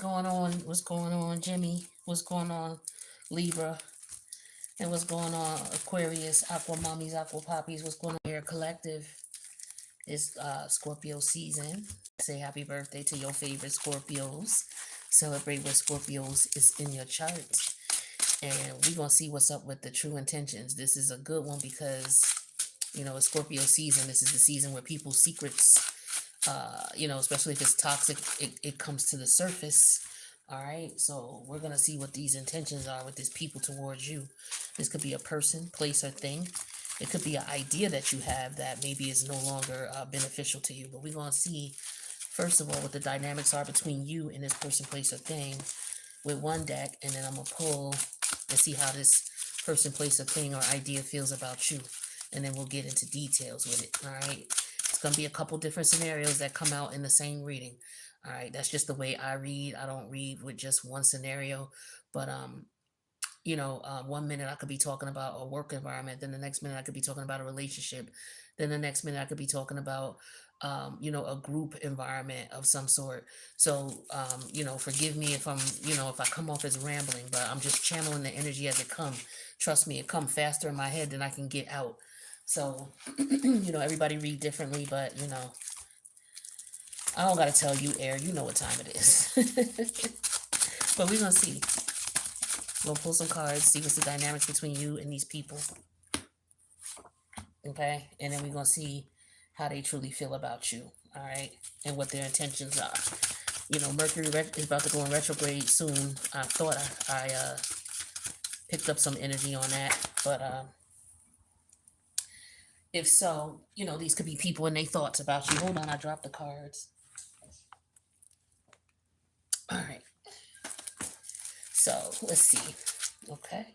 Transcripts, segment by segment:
Going on? What's going on, Jimmy? What's going on, Libra? And what's going on, Aquarius, Aqua Mommies, Aqua Poppies? What's going on here, Collective? It's Scorpio season. Say happy birthday to your favorite Scorpios. Celebrate what Scorpios is in your chart. And we're going to see what's up with the true intentions. This is a good one because, it's Scorpio season. This is the season where people's secrets, especially if it's toxic, it comes to the surface. All right, so we're gonna see what these intentions are with this people towards you. This could be a person, place, or thing. It could be an idea that you have that maybe is no longer beneficial to you. But we're gonna see, first of all, what the dynamics are between you and this person, place, or thing with one deck, and then I'm gonna pull and see how this person, place, or thing or idea feels about you, and then we'll get into details with it. All right, it's gonna be a couple different scenarios that come out in the same reading. All right, that's just the way I read. I don't read with just one scenario, but 1 minute I could be talking about a work environment, then the next minute I could be talking about a relationship, then the next minute I could be talking about a group environment of some sort. So forgive me if if I come off as rambling, but I'm just channeling the energy as it comes. Trust me, it comes faster in my head than I can get out. So everybody read differently, but I don't gotta tell you, air. You know what time it is. But we're gonna see. We'll pull some cards, see what's the dynamics between you and these people. Okay? And then we're gonna see how they truly feel about you. All right? And what their intentions are. Mercury is about to go in retrograde soon. I thought I picked up some energy on that. But if so, these could be people and their thoughts about you. Hold on, I dropped the cards. All right. So let's see. Okay.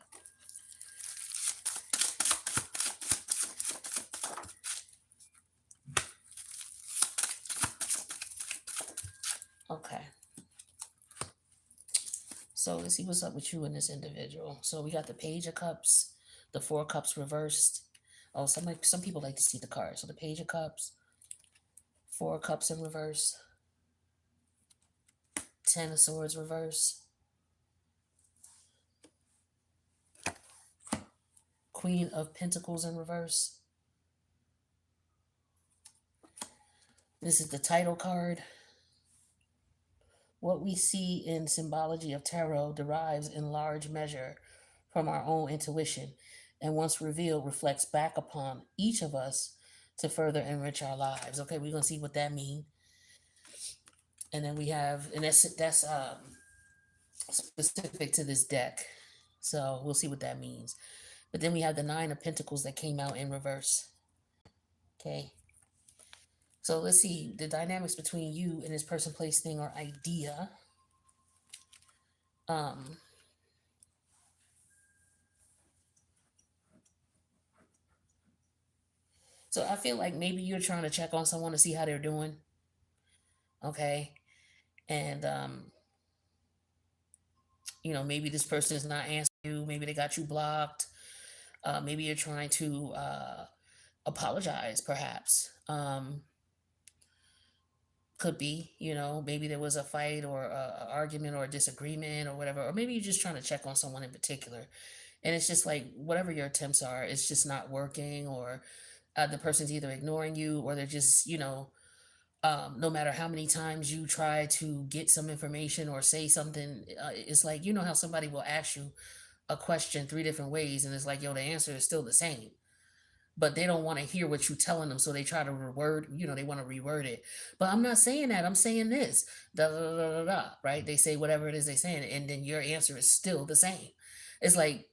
Okay. So let's see what's up with you and this individual. So we got the Page of Cups, the Four of Cups reversed. Oh, some people like to see the cards. So the Page of Cups, Four of Cups in reverse, Ten of Swords reverse, Queen of Pentacles in reverse. This is the title card. What we see in symbology of tarot derives in large measure from our own intuition, and once revealed, reflects back upon each of us to further enrich our lives. Okay, we're gonna see what that means. And then we have, and that's specific to this deck. So we'll see what that means. But then we have the Nine of Pentacles that came out in reverse. Okay. So let's see the dynamics between you and this person, place, thing, or idea. So I feel like maybe you're trying to check on someone to see how they're doing. Okay. And maybe this person is not answering you. Maybe they got you blocked. Maybe you're trying to apologize, perhaps. Could be, maybe there was a fight or a argument or a disagreement or whatever, or maybe you're just trying to check on someone in particular, and it's just like whatever your attempts are, it's just not working, or the person's either ignoring you, or they're just, no matter how many times you try to get some information or say something, it's like, how somebody will ask you a question three different ways, and it's like, yo, the answer is still the same, but they don't want to hear what you're telling them, so they try to reword, they want to reword it. But I'm not saying that. I'm saying this, da da da da da. Right? They say whatever it is they saying, and then your answer is still the same. It's like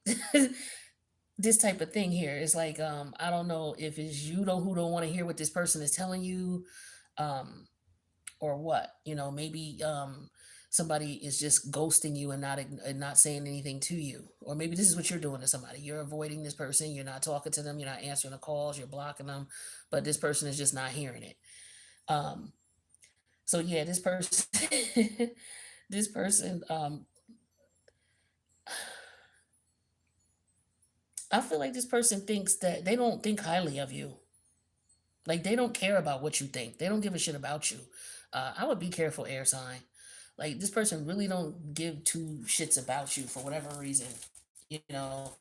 this type of thing here. It's like I don't know if it's you who don't want to hear what this person is telling you, or what. Maybe somebody is just ghosting you and not saying anything to you, or maybe this is what you're doing to somebody. You're avoiding this person, you're not talking to them, you're not answering the calls, you're blocking them, but this person is just not hearing it. So yeah, this person this person, I feel like this person thinks that they don't think highly of you. Like they don't care about what you think, they don't give a shit about you. I would be careful, air sign. Like this person really don't give two shits about you for whatever reason. You know,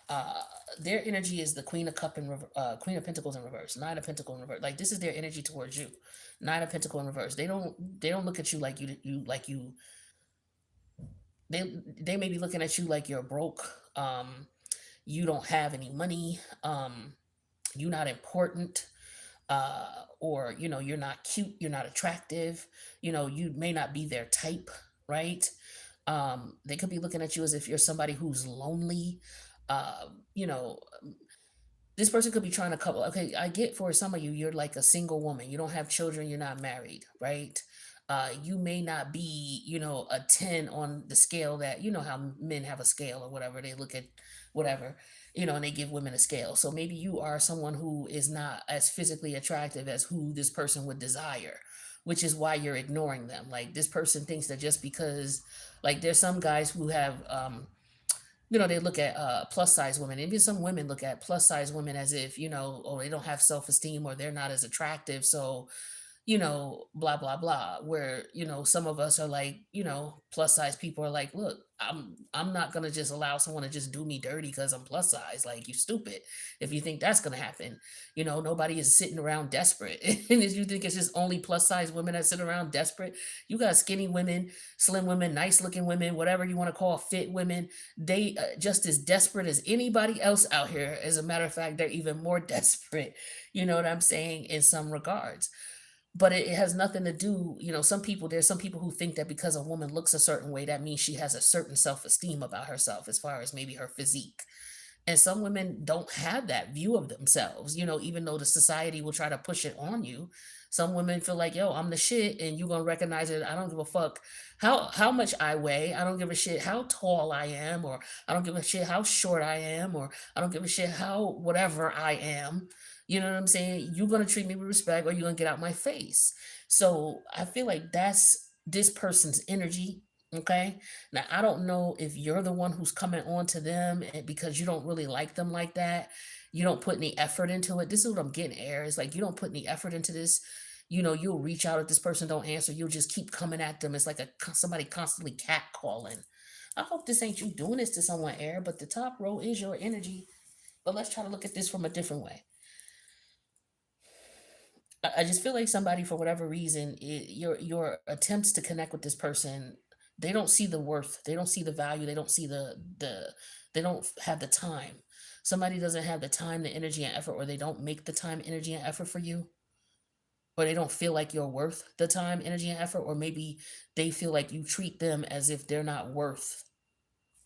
uh, their energy is the Queen of Pentacles in reverse, Nine of Pentacles in reverse. Like this is their energy towards you, Nine of Pentacles in reverse. They don't look at you like you. They may be looking at you like you're broke. You don't have any money. You're not important. Or you're not cute, you're not attractive, you may not be their type, right? They could be looking at you as if you're somebody who's lonely. uh, you know this person could be trying to couple. Okay, I get for some of you, you're like a single woman. You don't have children. You're not married, right? You may not be, a 10 on the scale that, how men have a scale or whatever. They look at whatever, and they give women a scale. So maybe you are someone who is not as physically attractive as who this person would desire, which is why you're ignoring them. Like this person thinks that just because, like, there's some guys who have, they look at plus size women. Even some women look at plus size women as if, oh, they don't have self esteem or they're not as attractive. So, blah, blah, blah. Where, some of us are like, plus size people are like, look, I'm not gonna just allow someone to just do me dirty because I'm plus size. Like, you stupid. If you think that's gonna happen, nobody is sitting around desperate. And if you think it's just only plus size women that sit around desperate, you got skinny women, slim women, nice looking women, whatever you want to call fit women. They just as desperate as anybody else out here. As a matter of fact, they're even more desperate. You know what I'm saying? In some regards, but it has nothing to do, there's some people who think that because a woman looks a certain way, that means she has a certain self-esteem about herself, as far as maybe her physique. And some women don't have that view of themselves, even though the society will try to push it on you. Some women feel like, yo, I'm the shit, and you're gonna recognize it. I don't give a fuck how much I weigh. I don't give a shit how tall I am, or I don't give a shit how short I am, or I don't give a shit how whatever I am. You know what I'm saying? You're gonna treat me with respect, or you're gonna get out my face. So I feel like that's this person's energy. Okay. Now, I don't know if you're the one who's coming on to them and because you don't really like them like that. You don't put any effort into it. This is what I'm getting, Air. It's like you don't put any effort into this. You'll reach out if this person don't answer. You'll just keep coming at them. It's like somebody constantly catcalling. I hope this ain't you doing this to someone, Air, but the top row is your energy. But let's try to look at this from a different way. I just feel like somebody, for whatever reason, your attempts to connect with this person, they don't see the worth, they don't see the value, they don't see they don't have the time. Somebody doesn't have the time, the energy, and effort, or they don't make the time, energy, and effort for you, or they don't feel like you're worth the time, energy, and effort, or maybe they feel like you treat them as if they're not worth.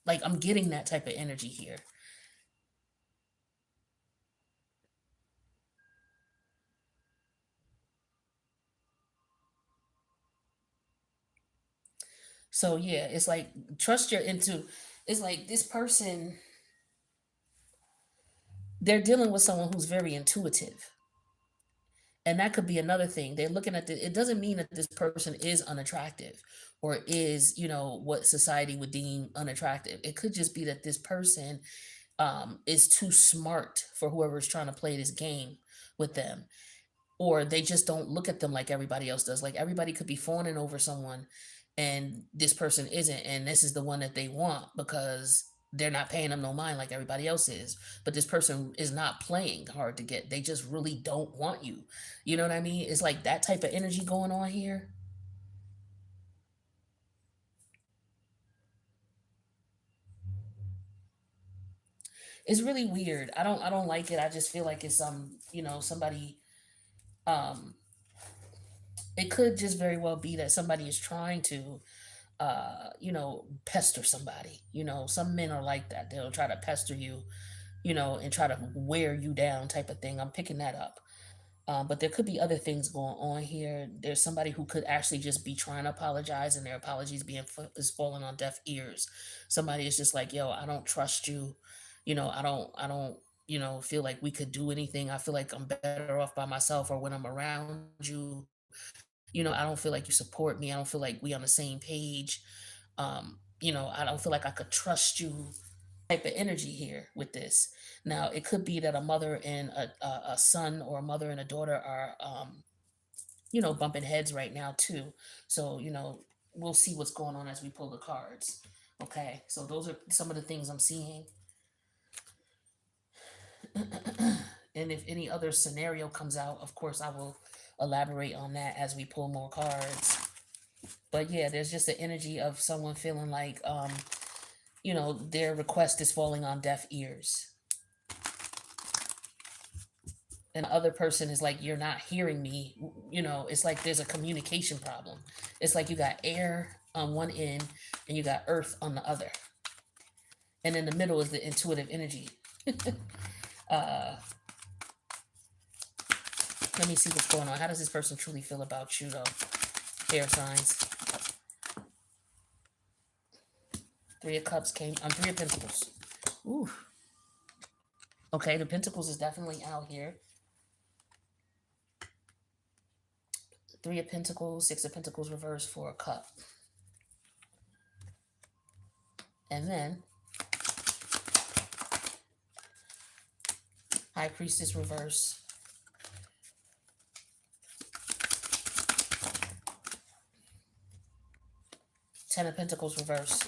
Like I'm getting that type of energy here. So yeah, it's like trust your into. It's like this person, they're dealing with someone who's very intuitive. And that could be another thing. They're looking at it doesn't mean that this person is unattractive or is, what society would deem unattractive. It could just be that this person is too smart for whoever's trying to play this game with them, or they just don't look at them like everybody else does. Like everybody could be fawning over someone and this person isn't, and this is the one that they want because they're not paying them no mind like everybody else is. But this person is not playing hard to get. They just really don't want you. You know what I mean? It's like that type of energy going on here. It's really weird. I don't like it. I just feel like it's somebody um it could just very well be that somebody is trying to pester somebody. Some men are like that. They'll try to pester you, and try to wear you down type of thing. I'm picking that up. But there could be other things going on here. There's somebody who could actually just be trying to apologize, and their apologies is falling on deaf ears. Somebody is just like, "Yo, I don't trust you. I don't, feel like we could do anything. I feel like I'm better off by myself, or when I'm around you, I don't feel like you support me. I don't feel like we on the same page. I don't feel like I could trust you." Type of energy here with this. Now, it could be that a mother and a son, or a mother and a daughter are, bumping heads right now too. So, we'll see what's going on as we pull the cards. Okay, so those are some of the things I'm seeing. And if any other scenario comes out, of course, I will elaborate on that as we pull more cards. But yeah, there's just the energy of someone feeling like, their request is falling on deaf ears. And the other person is like, you're not hearing me. It's like there's a communication problem. It's like you got air on one end and you got earth on the other. And in the middle is the intuitive energy. uh, Let me see what's going on. How does this person truly feel about you, though? Air signs. Three of Cups came on. Three of Pentacles. Ooh. Okay, the Pentacles is definitely out here. Three of Pentacles, Six of Pentacles reverse, Four of Cup. And then High Priestess reverse. Ten of Pentacles reverse.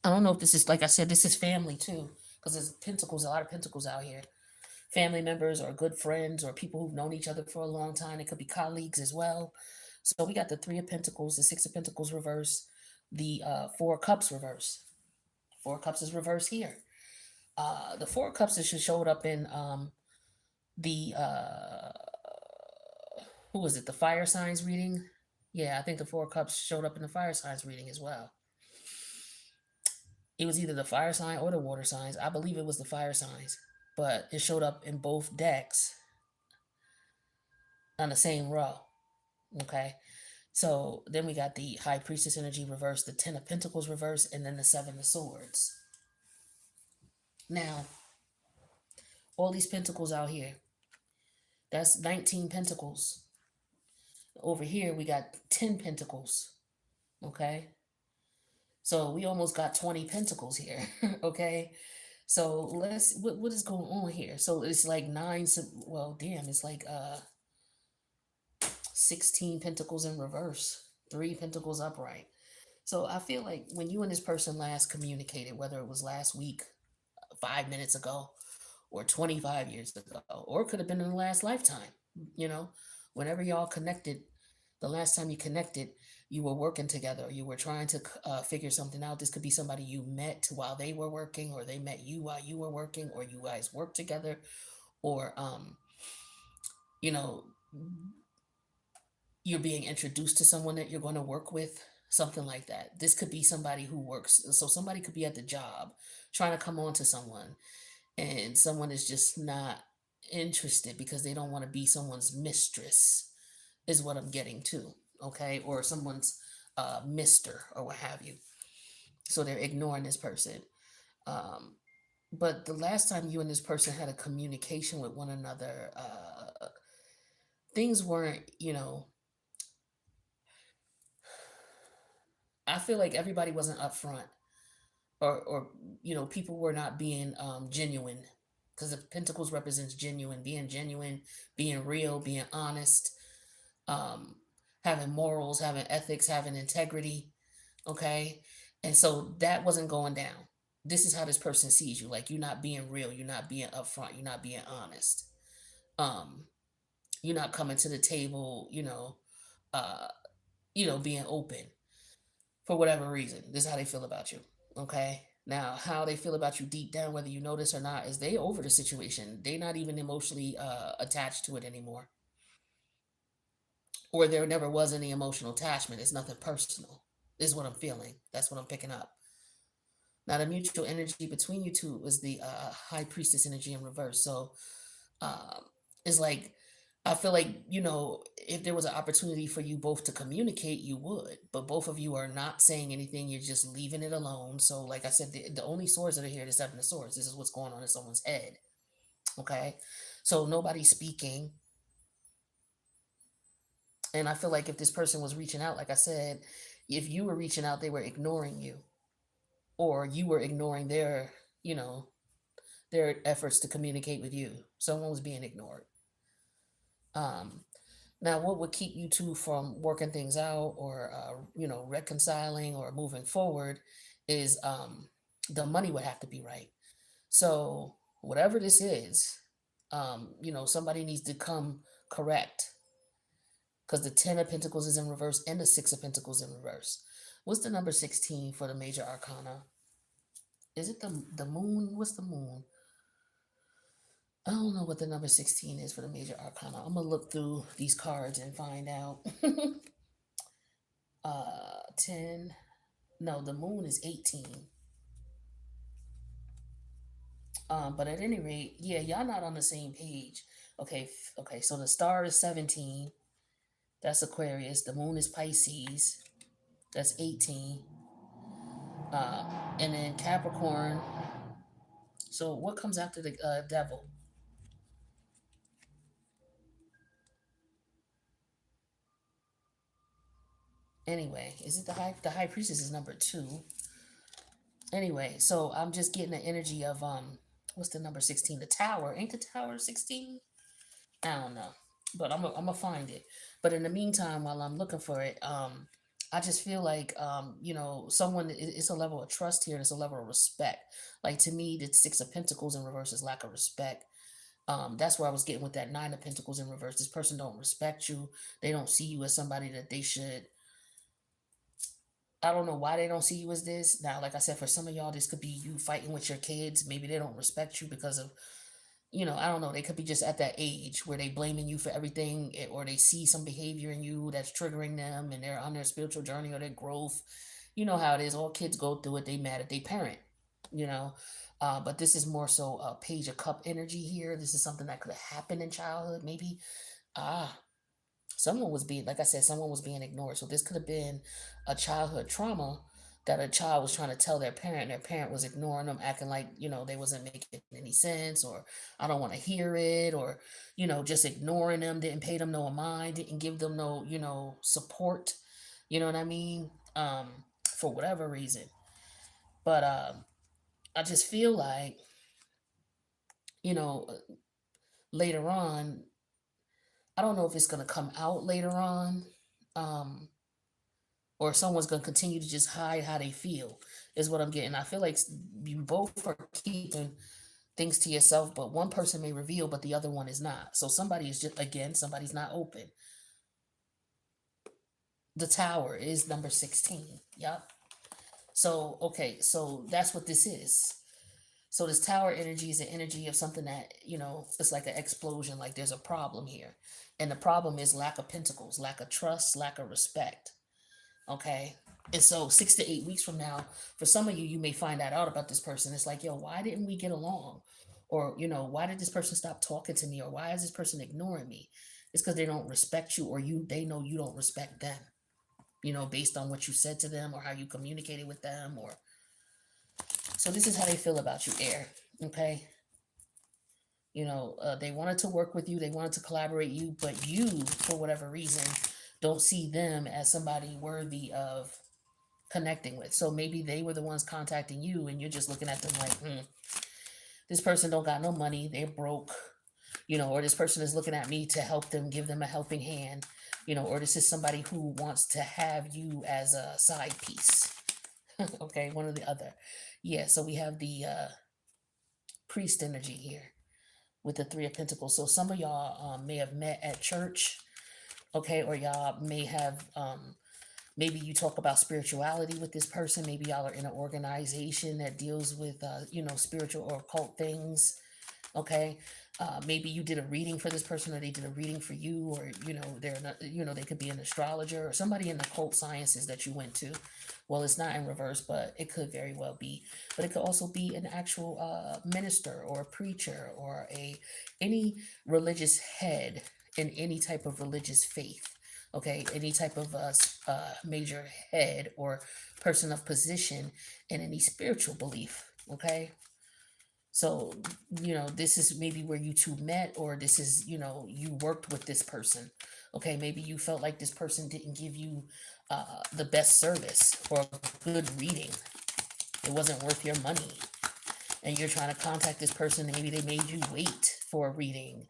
I don't know if this is, like I said, this is family too, because there's pentacles, a lot of pentacles out here. Family members or good friends or people who've known each other for a long time. It could be colleagues as well. So we got the Three of Pentacles, the Six of Pentacles reverse, the Four of Cups reverse. Four of Cups is reverse here. The Four of Cups is showed up in the who was it? The fire signs reading. Yeah, I think the Four of Cups showed up in the fire signs reading as well. It was either the fire sign or the water signs. I believe it was the fire signs, but it showed up in both decks on the same row. Okay. So then we got the High Priestess energy reverse, the Ten of Pentacles reverse, and then the Seven of Swords. Now, all these pentacles out here, that's 19 pentacles. Over here, we got 10 pentacles. Okay. So we almost got 20 pentacles here. Okay. So what is going on here? So it's like it's like 16 pentacles in reverse, 3 pentacles upright. So I feel like when you and this person last communicated, whether it was last week, 5 minutes ago, or 25 years ago, or it could have been in the last lifetime, whenever y'all connected, the last time you connected, you were working together, you were trying to figure something out. This could be somebody you met while they were working, or they met you while you were working, or you guys worked together, or you know you're being introduced to someone that you're going to work with, something like that. This could be somebody who works, so somebody could be at the job trying to come on to someone, and someone is just not interested because they don't want to be someone's mistress, is what I'm getting to. Okay, or someone's mister or what have you, so they're ignoring this person. um, but the last time you and this person had a communication with one another, things weren't, I feel like everybody wasn't upfront, or people were not being genuine, because the pentacles represents genuine, being real, being honest, um, having morals, having ethics, having integrity. Okay, and so that wasn't going down. This is how this person sees you, like you're not being real, you're not being upfront, you're not being honest. um you're not coming to the table, uh being open for whatever reason. This is how they feel about you. Okay. Now, how they feel about you deep down, whether you notice or not, is they over the situation. They not even emotionally attached to it anymore. Or there never was any emotional attachment. It's nothing personal, is what I'm feeling. That's what I'm picking up. Now, the mutual energy between you two is the High Priestess energy in reverse. So um, it's like, I feel like, if there was an opportunity for you both to communicate, you would, but both of you are not saying anything. You're just leaving it alone. So, like I said, the only swords that are here, the Seven of Swords, this is what's going on in someone's head. Okay. So nobody's speaking. And I feel like if this person was reaching out, like I said, if you were reaching out, they were ignoring you, or you were ignoring their efforts to communicate with you. Someone was being ignored. Um, Now, what would keep you two from working things out or, reconciling or moving forward is the money would have to be right. So, whatever this is, somebody needs to come correct because the 10 of Pentacles is in reverse and the 6 of Pentacles in reverse. What's the number 16 for the major arcana? Is it the moon? What's the moon? I don't know what the number 16 is for the major arcana. I'm gonna look through these cards and find out. 10. No, the moon is 18. But at any rate, yeah, y'all not on the same page. Okay, okay, so the star is 17. That's Aquarius. The moon is Pisces. That's 18. Um, and then Capricorn. So what comes after the devil? Anyway, is it the high priestess is number 2. Anyway, so I'm just getting the energy of what's the number 16? The tower. Ain't the tower 16? I don't know. But I'm gonna find it. But in the meantime, while I'm looking for it, I just feel like someone it's a level of trust here and it's a level of respect. Like to me, the 6 of Pentacles in reverse is lack of respect. That's where I was getting with that 9 of Pentacles in reverse. This person don't respect you. They don't see you as somebody that they should. I don't know why they don't see you as this. Now, like I said, for some of y'all, this could be you fighting with your kids. Maybe they don't respect you because of, I don't know. They could be just at that age where they blaming you for everything, or they see some behavior in you that's triggering them, and they're on their spiritual journey or their growth. You know how it is. All kids go through it. They mad at their parent. You know, but this is more so a Page of Cup energy here. This is something that could have happened in childhood. Maybe ah, someone was being, like I said, someone was being ignored. So this could have been a childhood trauma that a child was trying to tell their parent, and their parent was ignoring them, acting like, they wasn't making any sense, or I don't want to hear it, or, just ignoring them, didn't pay them no mind, didn't give them no, support. You know what I mean? For whatever reason. But I just feel like, you know, later on, I don't know if it's going to come out later on. Um, or someone's going to continue to just hide how they feel is what I'm getting. I feel like you both are keeping things to yourself, but one person may reveal, but the other one is not. So somebody is just, again, somebody's not open. The tower is number 16. Yep. So, okay, so that's what this is. So this tower energy is the energy of something that, it's like an explosion, like there's a problem here. And the problem is lack of pentacles, lack of trust, lack of respect. Okay. And so 6 to 8 weeks from now, for some of you, you may find that out about this person. It's like, yo, why didn't we get along? Or, why did this person stop talking to me? Or why is this person ignoring me? It's because they don't respect you, or they know you don't respect them, based on what you said to them or how you communicated with them. Or so this is how they feel about you, air. Okay. They wanted to work with you, they wanted to collaborate you, but you, for whatever reason, don't see them as somebody worthy of connecting with. So maybe they were the ones contacting you, and you're just looking at them like, this person don't got no money, they're broke, or this person is looking at me to help them, give them a helping hand, or this is somebody who wants to have you as a side piece. Okay, one or the other. Yeah, so we have the priest energy here with the 3 of Pentacles. So some of y'all may have met at church, okay, or y'all may have maybe you talk about spirituality with this person. Maybe y'all are in an organization that deals with spiritual or occult things. Okay. Maybe you did a reading for this person, or they did a reading for you, or they're not, they could be an astrologer or somebody in the occult sciences that you went to. Well, it's not in reverse, but it could very well be. But it could also be an actual minister or a preacher or any religious head in any type of religious faith. Okay, any type of major head or person of position in any spiritual belief. Okay, so, this is maybe where you two met, or this is, you worked with this person. Okay, maybe you felt like this person didn't give you the best service or good reading. It wasn't worth your money. And you're trying to contact this person. Maybe they made you wait for a reading.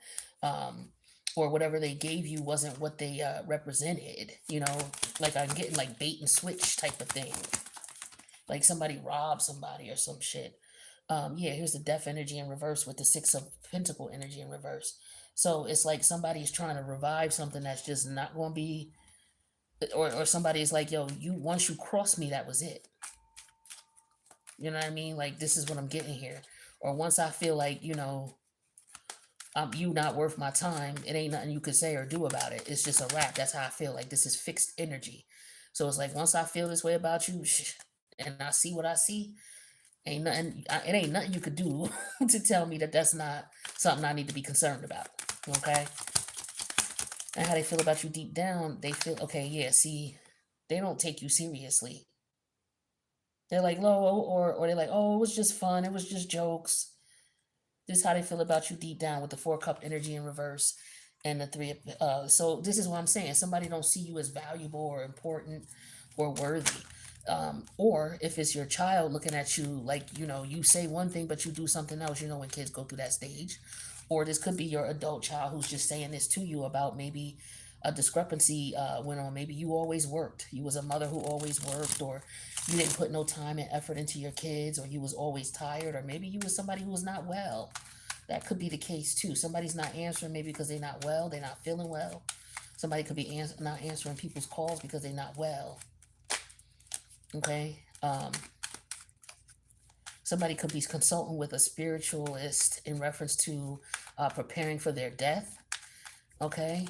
or whatever they gave you wasn't what they represented. Like I'm getting like bait and switch type of thing, like somebody robbed somebody or some shit. Yeah, here's the death energy in reverse with the six of pentacle energy in reverse. So it's like somebody's trying to revive something that's just not going to be, or somebody's like, yo, you once you cross me, that was it. You know what I mean? Like, this is what I'm getting here. Or once I feel like, you not worth my time, it ain't nothing you could say or do about it. It's just a wrap. That's how I feel. Like, this is fixed energy. So it's like, once I feel this way about you, and I see what I see, it ain't nothing you could do to tell me that that's not something I need to be concerned about. Okay? And how they feel about you deep down, they feel, okay, yeah, see, they don't take you seriously. They're like, low, or they're like, oh, it was just fun. It was just jokes. This is how they feel about you deep down with the four cup energy in reverse and the three. So this is what I'm saying. Somebody don't see you as valuable or important or worthy. Or if it's your child looking at you like, you say one thing, but you do something else, when kids go through that stage. Or this could be your adult child who's just saying this to you about maybe a discrepancy went on. Maybe you always worked. You was a mother who always worked, or you didn't put no time and effort into your kids, or you was always tired, or maybe you was somebody who was not well. That could be the case too. Somebody's not answering maybe because they're not well, they're not feeling well. Somebody could be not answering people's calls because they're not well. Okay. Somebody could be consulting with a spiritualist in reference to preparing for their death. Okay.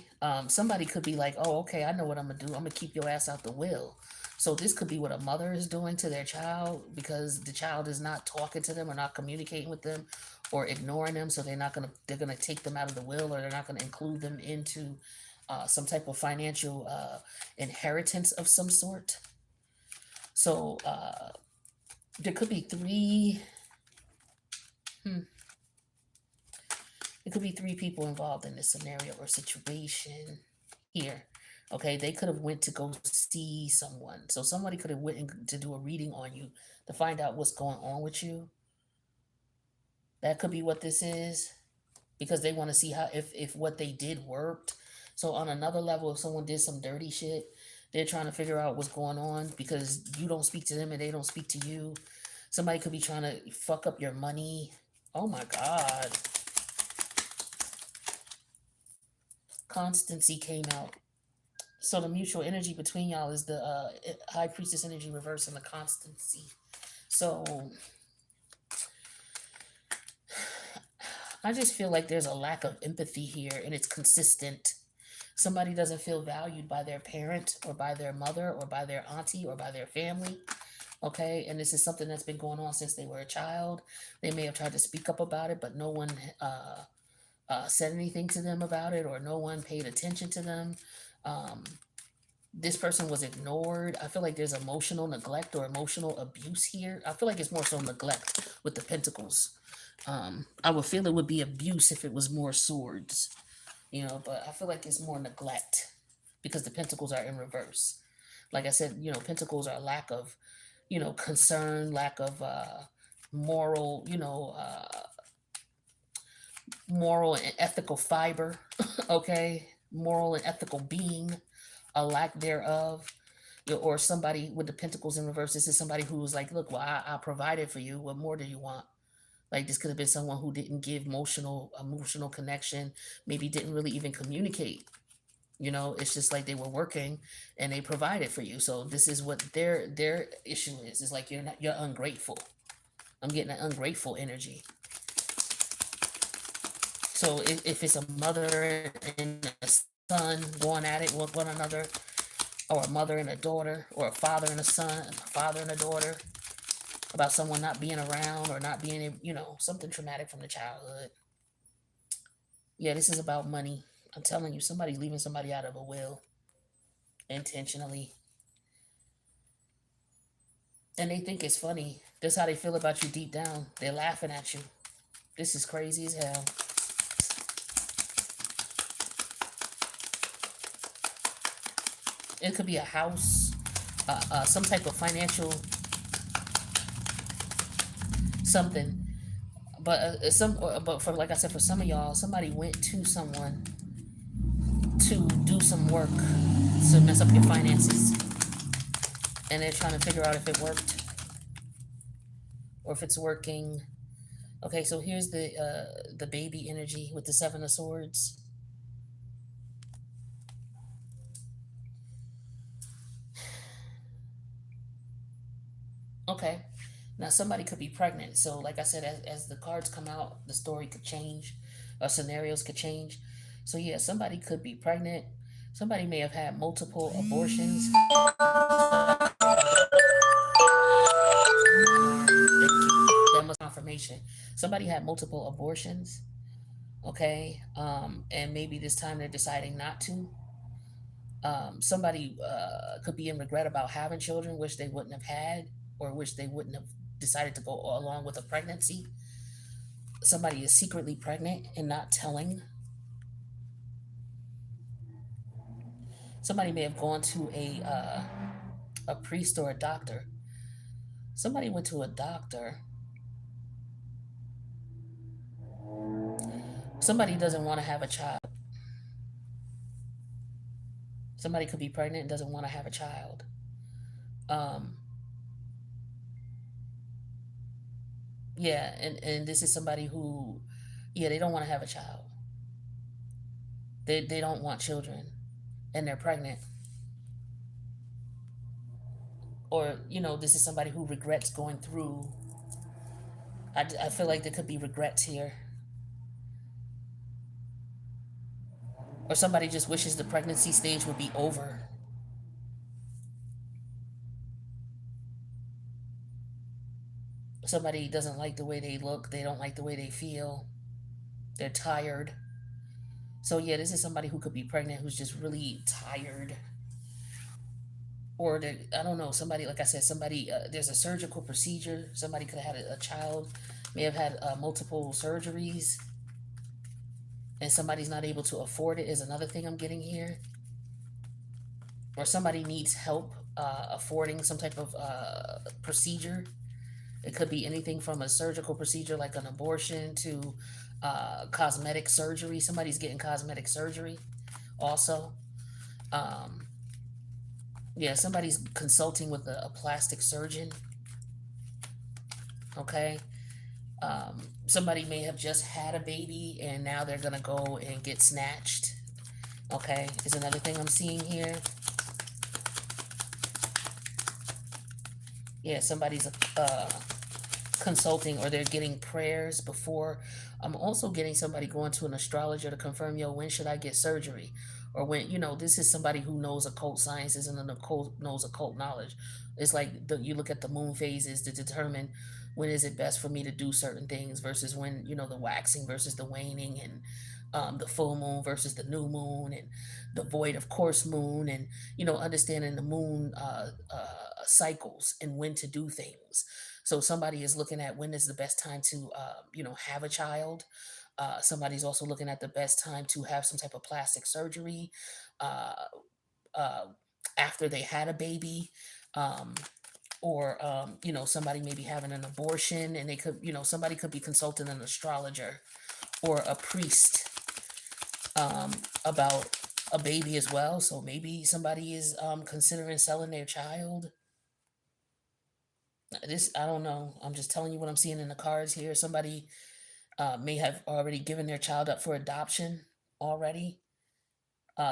Somebody could be like, oh, okay, I know what I'm gonna do. I'm gonna keep your ass out the will. So this could be what a mother is doing to their child because the child is not talking to them or not communicating with them or ignoring them. So they're gonna take them out of the will, or they're not gonna include them into some type of financial inheritance of some sort. So there could be three. It could be three people involved in this scenario or situation here. Okay, they could have went to go see someone. So somebody could have went to do a reading on you to find out what's going on with you. That could be what this is, because they want to see how if what they did worked. So on another level, if someone did some dirty shit, they're trying to figure out what's going on because you don't speak to them and they don't speak to you. Somebody could be trying to fuck up your money. Oh my God. Constancy came out. So the mutual energy between y'all is the high priestess energy reverse and the constancy. So I just feel like there's a lack of empathy here, and it's consistent. Somebody doesn't feel valued by their parent or by their mother or by their auntie or by their family. Okay, and this is something that's been going on since they were a child. They may have tried to speak up about it, but no one said anything to them about it, or no one paid attention to them. This person was ignored. I feel like there's emotional neglect or emotional abuse here. I feel like it's more so neglect with the pentacles. I would feel it would be abuse if it was more swords, but I feel like it's more neglect because the pentacles are in reverse. Like I said, pentacles are lack of, concern, lack of moral, moral and ethical fiber, okay? Moral and ethical being, a lack thereof. Or somebody with the pentacles in reverse. This is somebody who was like, look, well, I provided for you. What more do you want? Like, this could have been someone who didn't give emotional connection, maybe didn't really even communicate. It's just like they were working and they provided for you. So this is what their issue is. It's like you're ungrateful. I'm getting an ungrateful energy. So if it's a mother and a son going at it with one another, or a mother and a daughter, or a father and a son, a father and a daughter, about someone not being around or not being, something traumatic from the childhood. Yeah, this is about money. I'm telling you, somebody's leaving somebody out of a will intentionally. And they think it's funny. That's how they feel about you deep down. They're laughing at you. This is crazy as hell. It could be a house, some type of financial something. But but for, like I said, for some of y'all, somebody went to someone to do some work to mess up your finances, and they're trying to figure out if it worked or if it's working. Okay, so here's the baby energy with the Seven of Swords. Okay, now somebody could be pregnant. So, like I said, as the cards come out, the story could change, or scenarios could change. So, yeah, somebody could be pregnant. Somebody may have had multiple abortions. That must confirmation. Somebody had multiple abortions. Okay, and maybe this time they're deciding not to. Somebody could be in regret about having children, wish they wouldn't have had, or wish they wouldn't have decided to go along with a pregnancy. Somebody is secretly pregnant and not telling. Somebody may have gone to a priest or a doctor. Somebody went to a doctor. Somebody doesn't want to have a child. Somebody could be pregnant and doesn't want to have a child. Um, yeah, and this is somebody who, yeah, they don't want to have a child. They don't want children, and they're pregnant. Or this is somebody who regrets going through. I feel like there could be regrets here, or somebody just wishes the pregnancy stage would be over. Somebody doesn't like the way they look, they don't like the way they feel, they're tired. So yeah, this is somebody who could be pregnant who's just really tired. Or I don't know, somebody, like I said, somebody, there's a surgical procedure. Somebody could have had a child, may have had multiple surgeries, and somebody's not able to afford it, is another thing I'm getting here. Or somebody needs help affording some type of procedure. It could be anything from a surgical procedure like an abortion to cosmetic surgery. Somebody's getting cosmetic surgery also. Um, yeah, somebody's consulting with a plastic surgeon. Okay. Somebody may have just had a baby and now they're going to go and get snatched. Okay. Is another thing I'm seeing here. Yeah, somebody's consulting, or they're getting prayers before. I'm also getting somebody going to an astrologer to confirm, yo, when should I get surgery? Or when, this is somebody who knows occult sciences and knows occult knowledge. It's like you look at the moon phases to determine when is it best for me to do certain things versus when, the waxing versus the waning, and the full moon versus the new moon, and the void of course moon, and, understanding the moon cycles and when to do things. So somebody is looking at when is the best time to, have a child. Somebody's also looking at the best time to have some type of plastic surgery uh, uh, after they had a baby. Or somebody may be having an abortion, and they could, somebody could be consulting an astrologer or a priest about a baby as well. So maybe somebody is considering selling their child. This, I don't know. I'm just telling you what I'm seeing in the cards here. Somebody may have already given their child up for adoption already.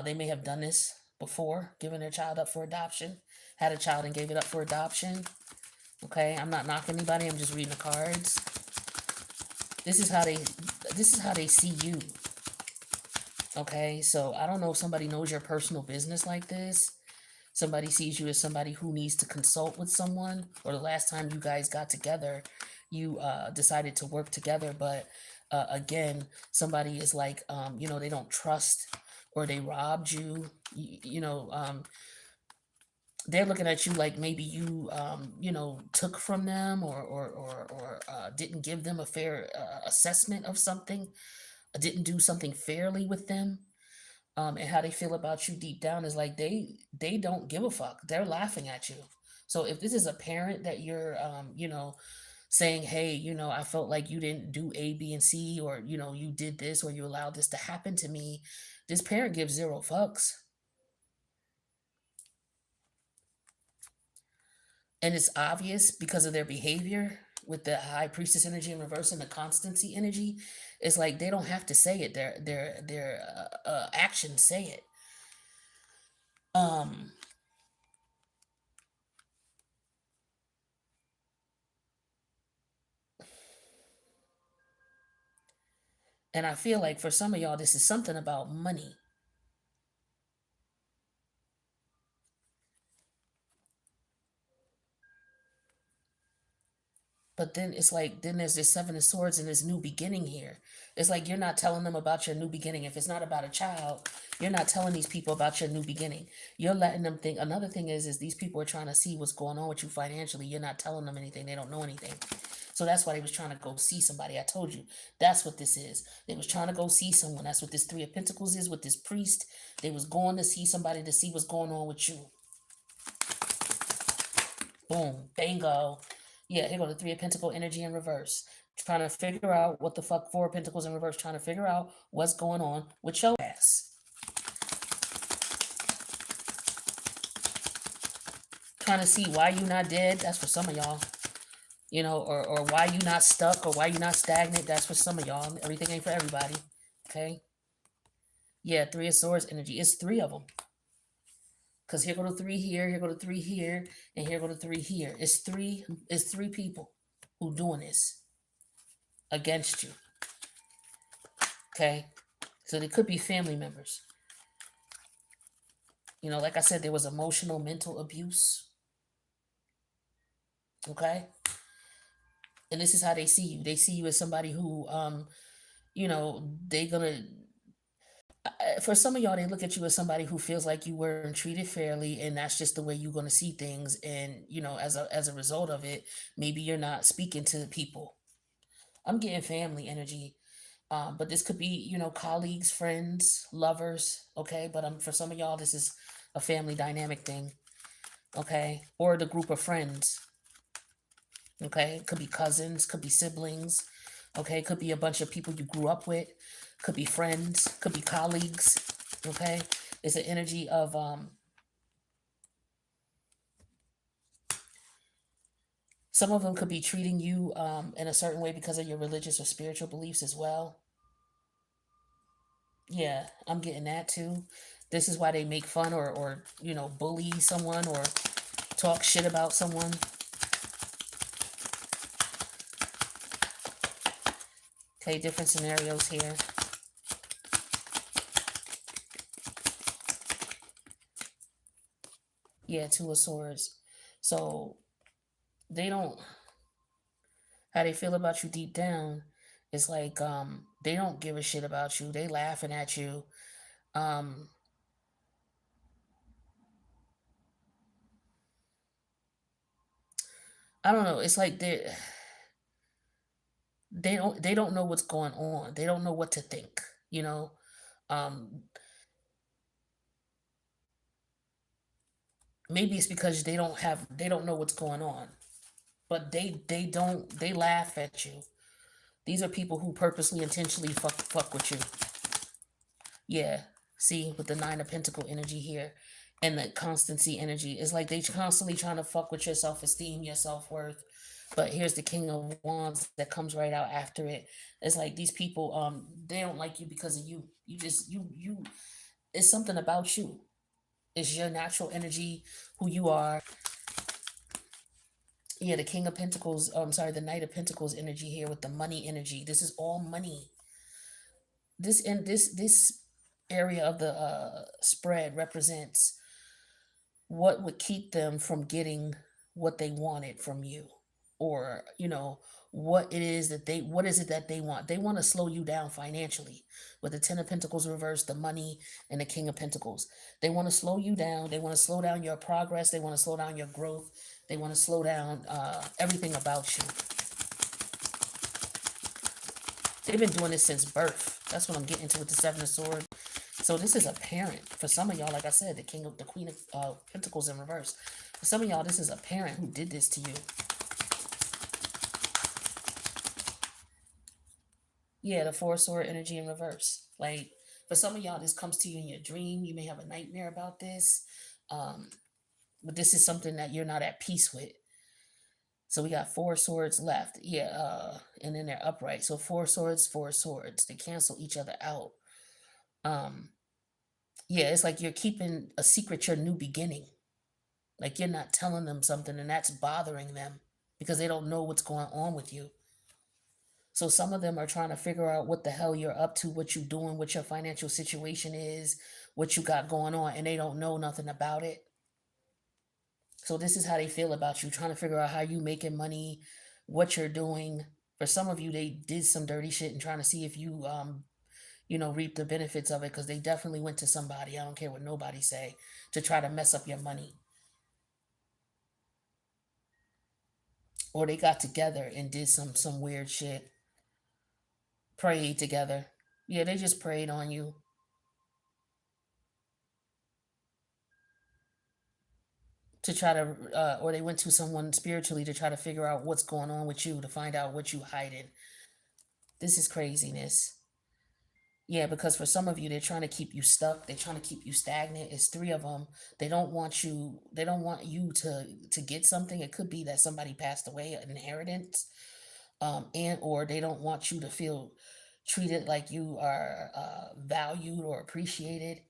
They may have done this before, given their child up for adoption, had a child and gave it up for adoption. Okay, I'm not knocking anybody. I'm just reading the cards. This is how they see you. Okay, so I don't know if somebody knows your personal business like this. Somebody sees you as somebody who needs to consult with someone, or the last time you guys got together, you decided to work together. But again, somebody is like, they don't trust, or they robbed you. They're looking at you like maybe you, took from them, or didn't give them a fair assessment of something, didn't do something fairly with them. And how they feel about you deep down is like they don't give a fuck. They're laughing at you. So if this is a parent that you're, saying, hey, I felt like you didn't do A, B, and C, or you did this, or you allowed this to happen to me. This parent gives zero fucks. And it's obvious because of their behavior with the high priestess energy in reverse and the constancy energy. It's like they don't have to say it. Their actions say it. Um, and I feel like for some of y'all, this is something about money. But then it's like, then there's this Seven of Swords and this new beginning here. It's like you're not telling them about your new beginning. If it's not about a child, you're not telling these people about your new beginning. You're letting them think. Another thing is these people are trying to see what's going on with you financially. You're not telling them anything. They don't know anything. So that's why they was trying to go see somebody. I told you that's what this is. They was trying to go see someone. That's what this Three of Pentacles is with this priest. They was going to see somebody to see what's going on with you. Boom, bingo. Yeah, here go the Three of Pentacle energy in reverse. Trying to figure out what the fuck Four of Pentacles in reverse. Trying to figure out what's going on with your ass. Trying to see why you not dead. That's for some of y'all. You know, or why you not stuck or why you not stagnant. That's for some of y'all. Everything ain't for everybody. Okay. Yeah, Three of Swords energy. It's three of them. Because here go the three here, here go the three here, and here go the three here. It's three people who doing this against you. Okay? So they could be family members. You know, like I said, there was emotional, mental abuse. Okay? And this is how they see you. They see you as somebody who, you know, they gonna. For some of y'all, they look at you as somebody who feels like you weren't treated fairly, and that's just the way you're gonna see things. And you know, as a result of it, maybe you're not speaking to people. I'm getting family energy. But this could be, you know, colleagues, friends, lovers, okay? But for some of y'all, this is a family dynamic thing, okay? Or the group of friends, okay? It could be cousins, could be siblings, okay? Could be a bunch of people you grew up with, could be friends, could be colleagues, okay? It's an energy of some of them could be treating you in a certain way because of your religious or spiritual beliefs as well. Yeah, I'm getting that too. This is why they make fun or you know, bully someone or talk shit about someone. Okay, different scenarios here. Yeah, Two of Swords. So they don't, how they feel about you deep down is like they don't give a shit about you. They laughing at you. Um I don't know. It's like they don't know what's going on. They don't know what to think, you know. Um Maybe it's because they don't know what's going on. But they laugh at you. These are people who purposely intentionally fuck with you. Yeah. See, with the Nine of Pentacle energy here and the constancy energy, it's like they constantly trying to fuck with your self-esteem, your self-worth. But here's the King of Wands that comes right out after it. It's like these people, they don't like you because of you. You just you it's something about you. It's your natural energy, who you are. Yeah, the King of Pentacles, I'm sorry, the Knight of Pentacles energy here with the money energy. This is all money. This area of the spread represents what would keep them from getting what they wanted from you, or you know what is it that they want to slow you down financially with the Ten of Pentacles reversed, the money, and the King of Pentacles. They want to slow you down. They want to slow down your progress. They want to slow down your growth. They want to slow down everything about you. They've been doing this since birth. That's what I'm getting to with the Seven of Swords. So this is apparent for some of y'all. Like I said, the Queen of Pentacles in reverse. For some of y'all, this is a parent who did this to you. Yeah, the Four Sword energy in reverse. Like For some of y'all, this comes to you in your dream. You may have a nightmare about this. Um, but this is something that you're not at peace with. So we got four swords left. Yeah, and then they're upright. So four swords, four swords. They cancel each other out. Um, yeah, it's like you're keeping a secret your new beginning. Like you're not telling them something and that's bothering them because they don't know what's going on with you. So some of them are trying to figure out what the hell you're up to, what you're doing, what your financial situation is, what you got going on, and they don't know nothing about it. So this is how they feel about you, trying to figure out how you making money, what you're doing. For some of you, they did some dirty shit and trying to see if you reap the benefits of it because they definitely went to somebody, I don't care what nobody say, to try to mess up your money. Or they got together and did some weird shit. Prayed together. Yeah, they just prayed on you to try to, or they went to someone spiritually to try to figure out what's going on with you, to find out what you hiding. This is craziness. Yeah, because for some of you, they're trying to keep you stuck. They're trying to keep you stagnant. It's three of them. They don't want you. They don't want you to get something. It could be that somebody passed away, an inheritance, and or they don't want you to feel treated like you are valued or appreciated.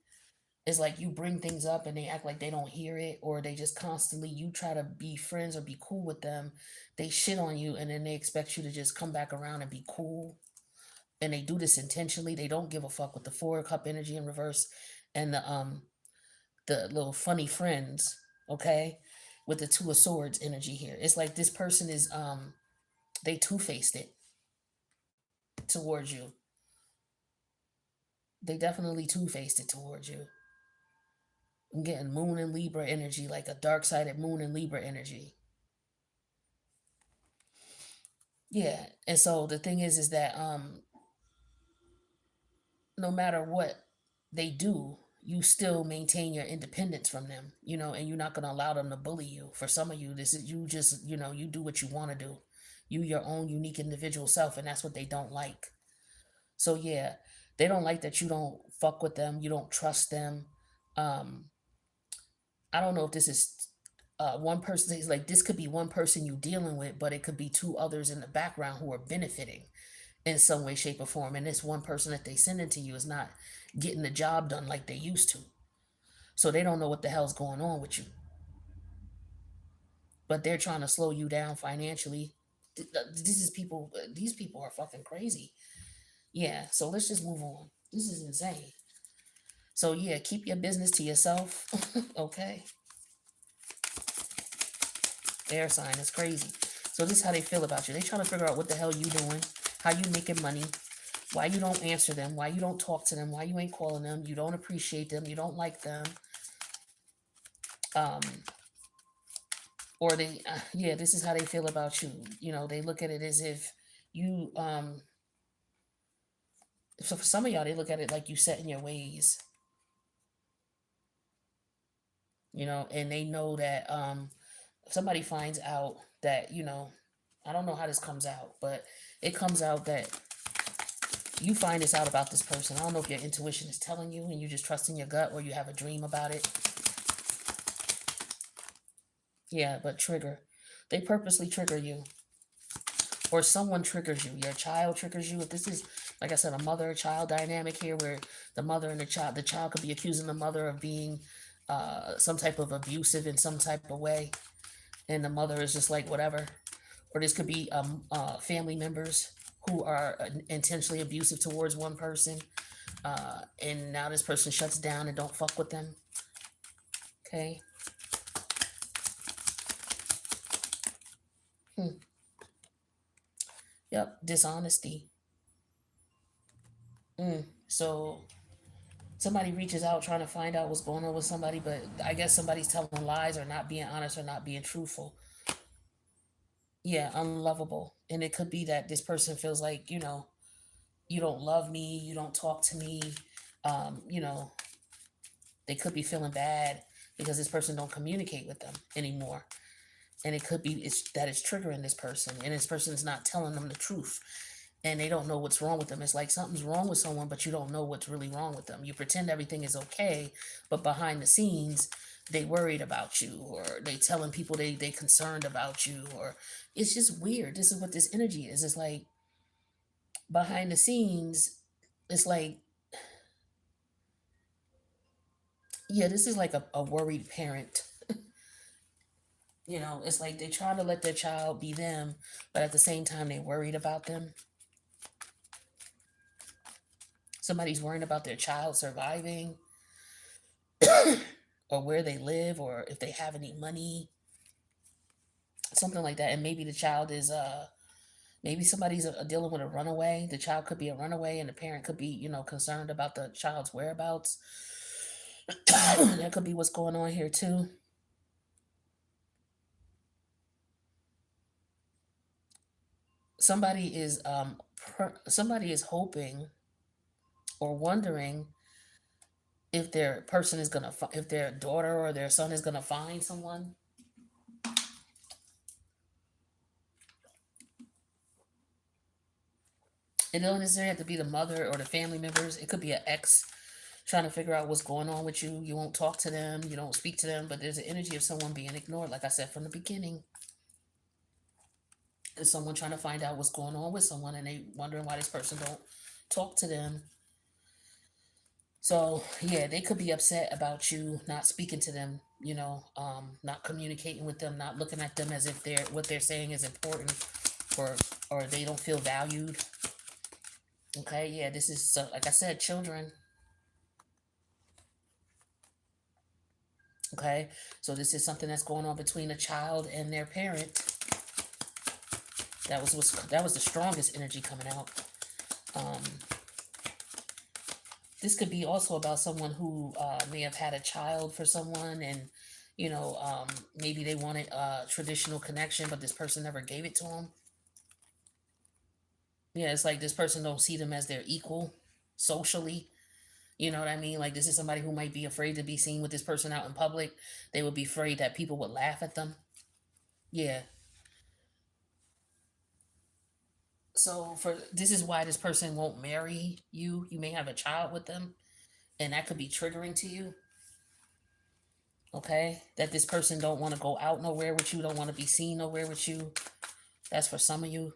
It's like you bring things up and they act like they don't hear it, or they just constantly, you try to be friends or be cool with them, they shit on you and then they expect you to just come back around and be cool. And they do this intentionally. They don't give a fuck with the four cup energy in reverse and the little funny friends, okay? With the two of swords energy here. It's like this person is they two-faced it towards you. They definitely two-faced it towards you. I'm getting moon and Libra energy, like a dark-sided moon and Libra energy. Yeah. And so the thing is that no matter what they do, you still maintain your independence from them, and you're not going to allow them to bully you. For some of you, this is you just, you do what you want to do. You, your own unique individual self, and that's what they don't like. So, yeah, they don't like that you don't fuck with them, you don't trust them. Um, I don't know if this is one person, is like this could be one person you dealing with, but it could be two others in the background who are benefiting in some way, shape, or form. And this one person that they send into you is not getting the job done like they used to. So they don't know what the hell's going on with you. But they're trying to slow you down financially. This is people, these people are fucking crazy. Yeah, so let's just move on. This is insane. So yeah, keep your business to yourself. Okay. Air sign is crazy. So this is how they feel about you. They trying to figure out what the hell you doing, how you making money, why you don't answer them, why you don't talk to them, why you ain't calling them, you don't appreciate them, you don't like them. Um, or they, yeah, this is how they feel about you. They look at it as if you, so for some of y'all, they look at it like you set in your ways, and they know that if somebody finds out that, I don't know how this comes out, but it comes out that you find this out about this person. I don't know if your intuition is telling you and you just trust in your gut or you have a dream about it. Yeah, but trigger. They purposely trigger you. Or someone triggers you. Your child triggers you. If this is, like I said, a mother-child dynamic here where the mother and the child could be accusing the mother of being some type of abusive in some type of way. And the mother is just like, whatever. Or this could be family members who are intentionally abusive towards one person. And now this person shuts down and don't fuck with them. Okay. Yep. Dishonesty. So somebody reaches out trying to find out what's going on with somebody, but I guess somebody's telling lies or not being honest or not being truthful. Yeah, unlovable. And it could be that this person feels like, you don't love me, you don't talk to me. Um, you know, they could be feeling bad because this person don't communicate with them anymore. And it could be that it's triggering this person and this person is not telling them the truth. and they don't know what's wrong with them. It's like something's wrong with someone, but you don't know what's really wrong with them. You pretend everything is okay, but behind the scenes, they worried about you, or they telling people they concerned about you, or it's just weird. This is what this energy is. It's like behind the scenes, it's like, yeah, this is like a worried parent. It's like they try to let their child be them, but at the same time, they worried about them. Somebody's worrying about their child surviving, or where they live, or if they have any money, something like that. And maybe the child is maybe somebody's dealing with a runaway. The child could be a runaway, and the parent could be concerned about the child's whereabouts. That could be what's going on here too. Somebody is hoping or wondering if their person is gonna if their daughter or their son is gonna find someone. It don't necessarily have to be the mother or the family members. It could be an ex trying to figure out what's going on with you. You won't talk to them, you don't speak to them, but there's an energy of someone being ignored, like I said from the beginning. There's someone trying to find out what's going on with someone, and they wondering why this person don't talk to them. So yeah, they could be upset about you not speaking to them, not communicating with them, not looking at them as if what they're saying is important, or they don't feel valued. Okay, yeah, this is like I said, children. Okay, so this is something that's going on between a child and their parent. That was the strongest energy coming out. Um, this could be also about someone who may have had a child for someone, and maybe they wanted a traditional connection, but this person never gave it to them. Yeah, it's like this person don't see them as their equal socially. You know what I mean? Like this is somebody who might be afraid to be seen with this person out in public. They would be afraid that people would laugh at them. Yeah. So for this is why this person won't marry you. You may have a child with them, and that could be triggering to you. Okay, that this person don't want to go out nowhere with you, don't want to be seen nowhere with you. That's for some of you.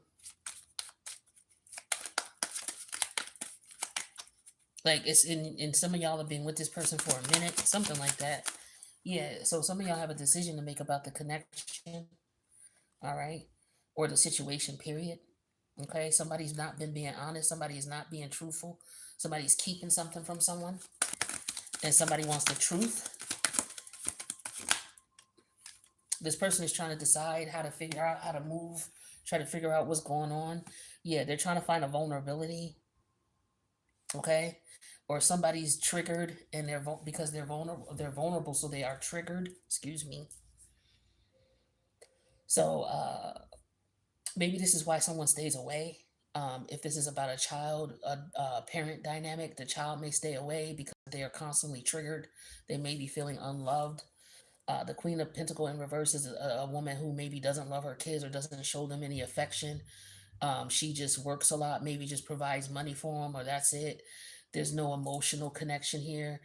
Like it's in some of y'all have been with this person for a minute, something like that. Yeah, so some of y'all have a decision to make about the connection, all right, or the situation. Period. Okay, somebody's not been being honest. Somebody is not being truthful. Somebody's keeping something from someone, and somebody wants the truth. This person is trying to decide how to figure out how to move, try to figure out what's going on. Yeah, they're trying to find a vulnerability. Okay, or somebody's triggered and because they're vulnerable. They're vulnerable, so they are triggered. Excuse me. So maybe this is why someone stays away. If this is about a child, a parent dynamic, the child may stay away because they are constantly triggered. They may be feeling unloved. The Queen of Pentacle in reverse is a woman who maybe doesn't love her kids or doesn't show them any affection. She just works a lot, maybe just provides money for them, or that's it. There's no emotional connection here.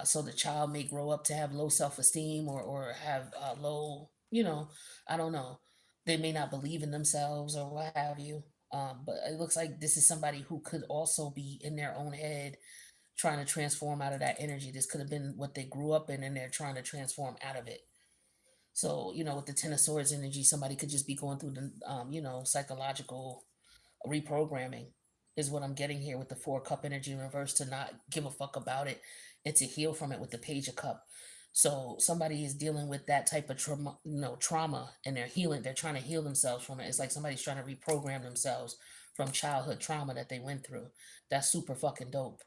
So the child may grow up to have low self esteem, or have low, I don't know. They may not believe in themselves or what have you. But it looks like this is somebody who could also be in their own head trying to transform out of that energy. This could have been what they grew up in, and they're trying to transform out of it. So, with the Ten of Swords energy, somebody could just be going through the, psychological reprogramming, is what I'm getting here with the Four Cup energy in reverse, to not give a fuck about it and to heal from it with the Page of Cup. So somebody is dealing with that type of trauma, and they're healing. They're trying to heal themselves from it. It's like somebody's trying to reprogram themselves from childhood trauma that they went through. That's super fucking dope.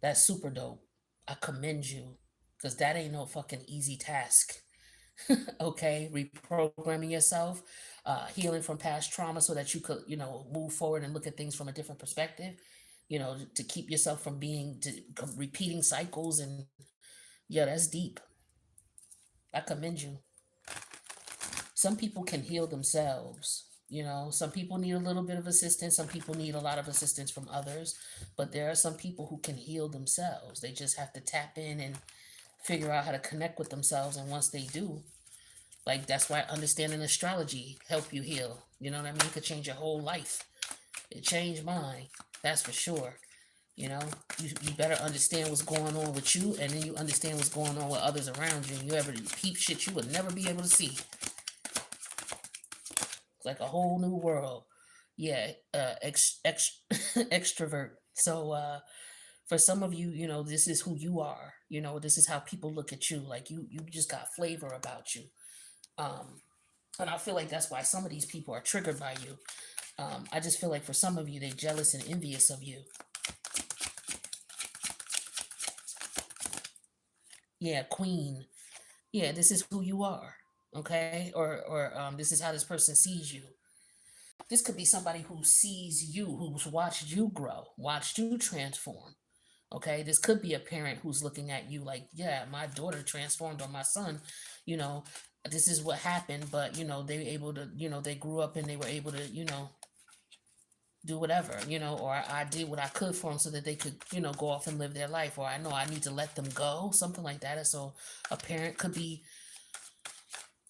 That's super dope. I commend you, because that ain't no fucking easy task. Okay, reprogramming yourself, healing from past trauma so that you could, move forward and look at things from a different perspective, to keep yourself from repeating cycles. And yeah, that's deep. I commend you. Some people can heal themselves. You know, some people need a little bit of assistance, some people need a lot of assistance from others, but there are some people who can heal themselves. They just have to tap in and figure out how to connect with themselves. And once they do, like that's why understanding astrology help you heal. You know what I mean? It could change your whole life. It changed mine, that's for sure. You know, you better understand what's going on with you, and then you understand what's going on with others around you, and you ever peep shit you would never be able to see. It's like a whole new world. Yeah, extrovert. So for some of you, you know, this is who you are. You know, this is how people look at you. Like you just got flavor about you. Um, and I feel like that's why some of these people are triggered by you. I just feel like for some of you, they're jealous and envious of you. Yeah, queen. Yeah, this is who you are. Okay, or this is how this person sees you. This could be somebody who sees you, who's watched you grow, watched you transform. Okay, this could be a parent who's looking at you like, yeah, my daughter transformed, or my son, you know, this is what happened, but you know, they were able to, you know, they grew up and they were able to, you know, do whatever, you know, or I did what I could for them so that they could, you know, go off and live their life, or I know I need to let them go, something like that. And so a parent could be,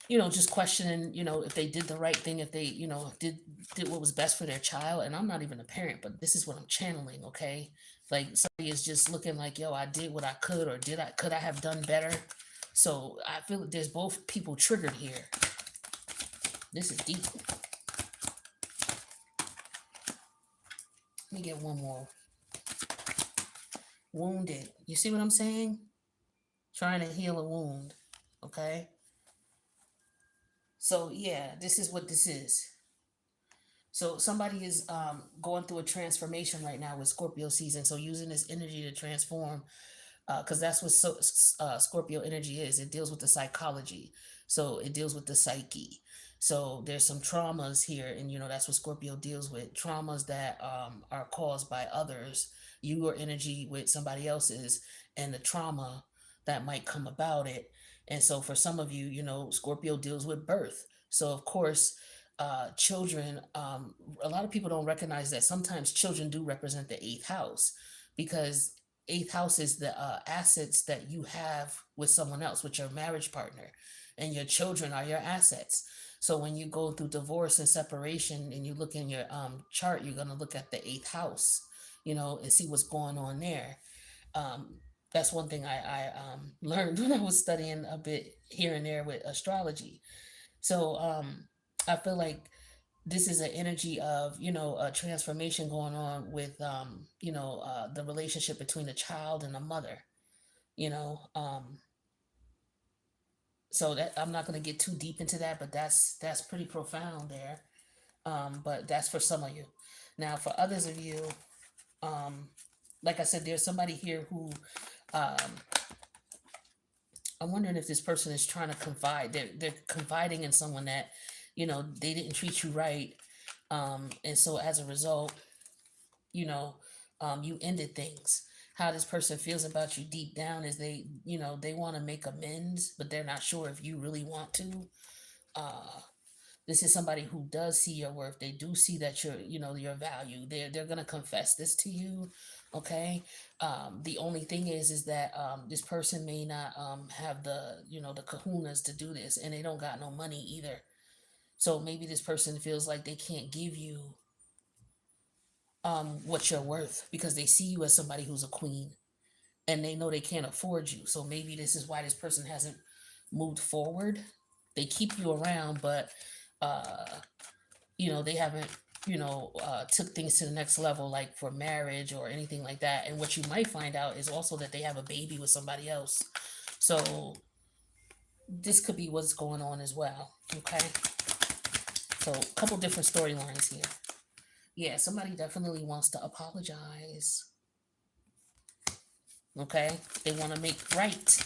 you know, just questioning, you know, if they did the right thing, if they, you know, did what was best for their child. And I'm not even a parent, but this is what I'm channeling, okay? Like somebody is just looking like, yo, I did what I could, or could I have done better? So I feel like there's both people triggered here. This is deep. Let me get one more. Wounded. You see what I'm saying? Trying to heal a wound. Okay? So yeah, this is what this is. So somebody is going through a transformation right now with Scorpio season. So using this energy to transform, because that's what Scorpio energy is. It deals with the psychology, so it deals with the psyche. So there's some traumas here, and you know that's what Scorpio deals with. Traumas that are caused by others, your energy with somebody else's, and the trauma that might come about it. And so for some of you, you know, Scorpio deals with birth. So of course, children. A lot of people don't recognize that sometimes children do represent the eighth house, because eighth house is the assets that you have with someone else, with your marriage partner, and your children are your assets. So when you go through divorce and separation and you look in your chart, you're going to look at the eighth house, you know, and see what's going on there. um, that's one thing I learned when I was studying a bit here and there with astrology. So I feel like this is an energy of, you know, a transformation going on with you know, the relationship between a child and a mother, you know. So that I'm not going to get too deep into that, but that's pretty profound there. But that's for some of you. Now for others of you, um like I said, there's somebody here who um I'm wondering if this person is trying to confide. They're confiding in someone that, you know, they didn't treat you right, and so as a result, you know, you ended things. How this person feels about you deep down is they, you know, they want to make amends, but they're not sure if you really want to. Uh, this is somebody who does see your worth. They do see that you're, you know, your value. They're gonna confess this to you, okay? The only thing is that this person may not have the, you know, the kahunas to do this, and they don't got no money either. So maybe this person feels like they can't give you what you're worth, because they see you as somebody who's a queen, and they know they can't afford you. So maybe this is why this person hasn't moved forward. They keep you around, but uh you know, they haven't, you know, took things to the next level, like for marriage or anything like that. And what you might find out is also that they have a baby with somebody else. So this could be what's going on as well. Okay, so a couple different storylines here. Yeah, somebody definitely wants to apologize. Okay, they want to make right.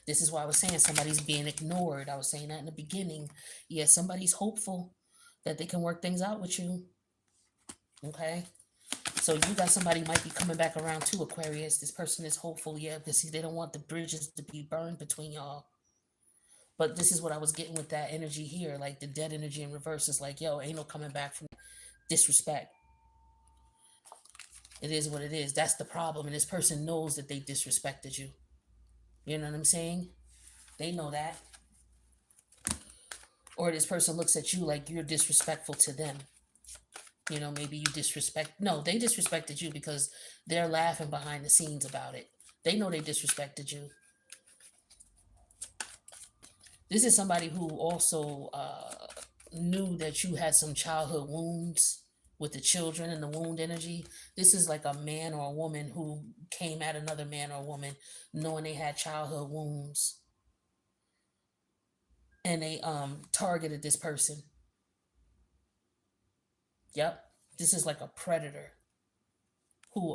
This is why I was saying somebody's being ignored. I was saying that in the beginning. Yeah, somebody's hopeful that they can work things out with you. Okay, so you got somebody might be coming back around to Aquarius. This person is hopeful, yeah, because see, they don't want the bridges to be burned between y'all. But this is what I was getting with that energy here. Like the dead energy in reverse is like, yo, ain't no coming back from disrespect. It is what it is. That's the problem. And this person knows that they disrespected you. You know what I'm saying? They know that. Or this person looks at you like you're disrespectful to them. You know, maybe you disrespect. No, they disrespected you because they're laughing behind the scenes about it. They know they disrespected you. This is somebody who also knew that you had some childhood wounds with the children and the wound energy. This is like a man or a woman who came at another man or woman knowing they had childhood wounds, and they targeted this person. Yep. This is like a predator who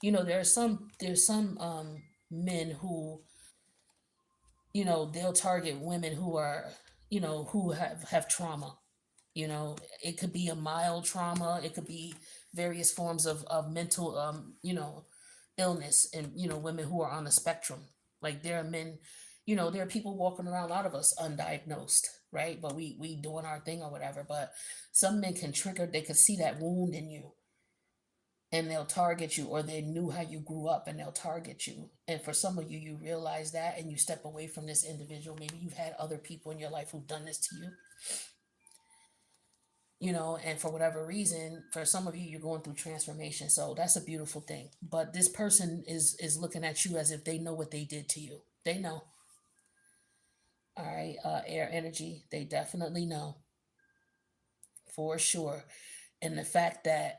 there's some men who, they'll target women who are, who have trauma. It could be a mild trauma, it could be various forms of mental illness, and women who are on the spectrum. Like there are men, there are people walking around, a lot of us undiagnosed, right? But we doing our thing or whatever. But some men can trigger, they could see that wound in you, and they'll target you, or they knew how you grew up and they'll target you. And for some of you, you realize that and you step away from this individual. Maybe you've had other people in your life who've done this to you, and for whatever reason, for some of you, you're going through transformation. So that's a beautiful thing. But this person is looking at you as if they know what they did to you. They know. All right, air energy, they definitely know, for sure. And the fact that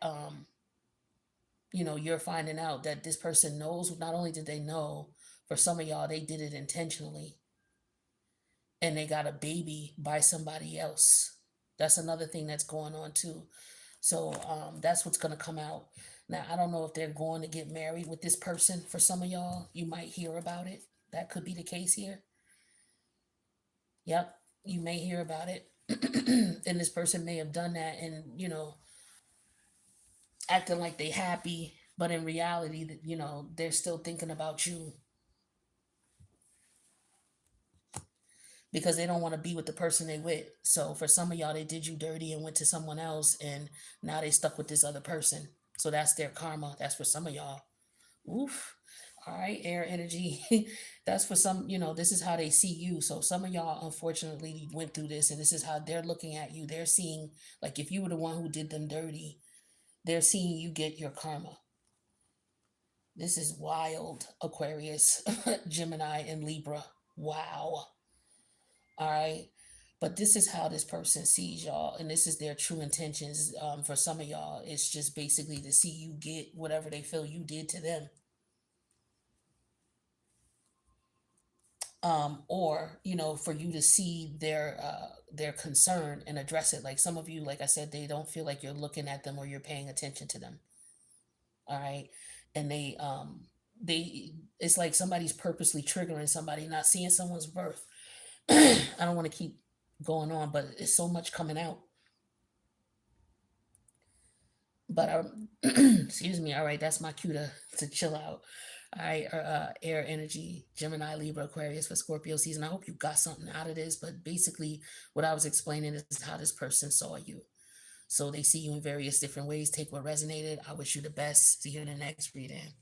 you're finding out that this person knows, not only did they know, for some of y'all, they did it intentionally, and they got a baby by somebody else. That's another thing that's going on too. So that's what's going to come out. Now, I don't know if they're going to get married with this person. For some of y'all, you might hear about it. That could be the case here. Yep, you may hear about it. And this person may have done that, and, acting like they happy, but in reality, they're still thinking about you because they don't want to be with the person they with. So for some of y'all, they did you dirty and went to someone else, and now they stuck with this other person. So that's their karma. That's for some of y'all. Oof. All right, air energy. That's for some, this is how they see you. So some of y'all, unfortunately, went through this, and this is how they're looking at you. They're seeing, like, if you were the one who did them dirty, they're seeing you get your karma. This is wild, Aquarius, Gemini, and Libra. Wow. All right. But this is how this person sees y'all, and this is their true intentions. For some of y'all, it's just basically to see you get whatever they feel you did to them. Or for you to see their concern and address it. Like some of you, like I said, they don't feel like you're looking at them or you're paying attention to them. All right. And they it's like somebody's purposely triggering somebody, not seeing someone's birth. I don't want to keep going on, but it's so much coming out. But excuse me. All right, that's my cue to chill out. All right, air energy, Gemini, Libra, Aquarius for Scorpio season. I hope you got something out of this. But basically, what I was explaining is how this person saw you. So they see you in various different ways. Take what resonated. I wish you the best. See you in the next reading.